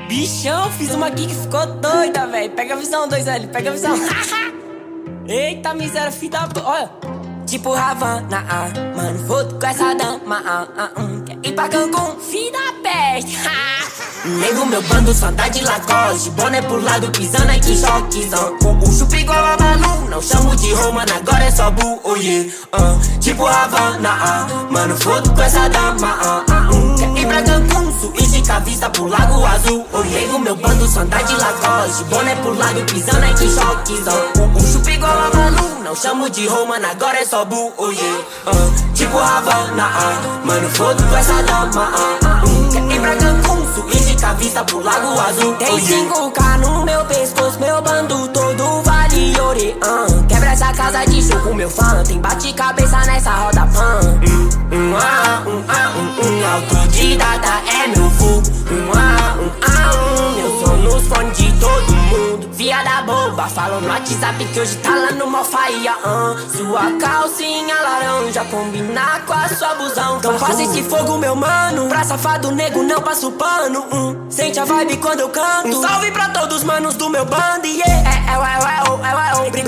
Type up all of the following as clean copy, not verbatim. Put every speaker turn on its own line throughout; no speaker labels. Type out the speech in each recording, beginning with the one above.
Bichão, fiz uma aqui que ficou doida, velho. Pega a visão, 2L, pega a visão. Eita, miséria, filho da... Olha. Tipo Havana, mano, foto com essa dama, quer ir pra Cancún, filho da peste. Nego, meu bando só tá de Lacoste, boné pro lado, pisando aqui, choquezão. O chupa igual a Balu, não chamo de Romana, agora é só Bu, oh yeah. Tipo Havana, mano, foto com essa dama, quer ir pra Cancún, suíte com a vista pro Lago Azul, oh yeah. Nego, meu bando só tá de Lacoste, boné pro lado, pisando aqui, choquezão. O chupa igual a Balu, não chamo de Romana, agora é só Bu, oh yeah. Tipo Havana, mano, foto com essa dama, quer ir pra Cancún, suíte com a vista pro Lago Azul. Tem 5K no meu pescoço, meu bando todo vale ouro. Quebra essa casa de show com meu fã, tem bate-cabeça nessa roda pan. Autodidata é meu fogo. Eu sou nos fones de todo mundo. Viada boba, falou no WhatsApp que hoje tá lá no Malfaia. Sua calcinha laranja combina com a sua busão. Então faz esse fogo, meu mano, pra safado nego não passa o pano. Sente a vibe quando eu canto. Um salve pra todos os manos do meu bando, yeah.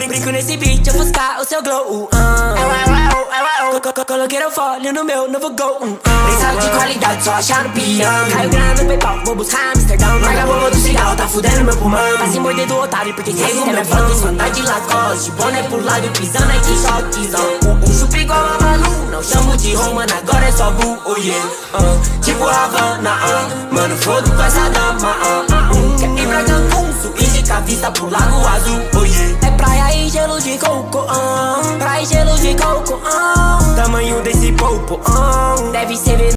Brinco nesse beat, eu buscar o seu glow. Coloquei o fole no meu novo gol. Pensado de qualidade, só achar no piano. Caiu grana no PayPal, vou buscar Amsterdão. Larga a bomba do cigarro, tá fudendo meu pulmão. Tá se morder do otário, porque esse é meu bando. Só tá de Lacoste, boné pro lado, pisando aqui, choquezão. O chupa igual a Balu, não chamo de Romana, agora é só Bu, oh yeah. Tipo Havana, mano, foto com essa dama, quer ir pra Cancún, suíte com a vista pro Lago Azul, oh yeah. É praia e gelo de coco, praia e gelo de coco, tamanho desse popo, deve ser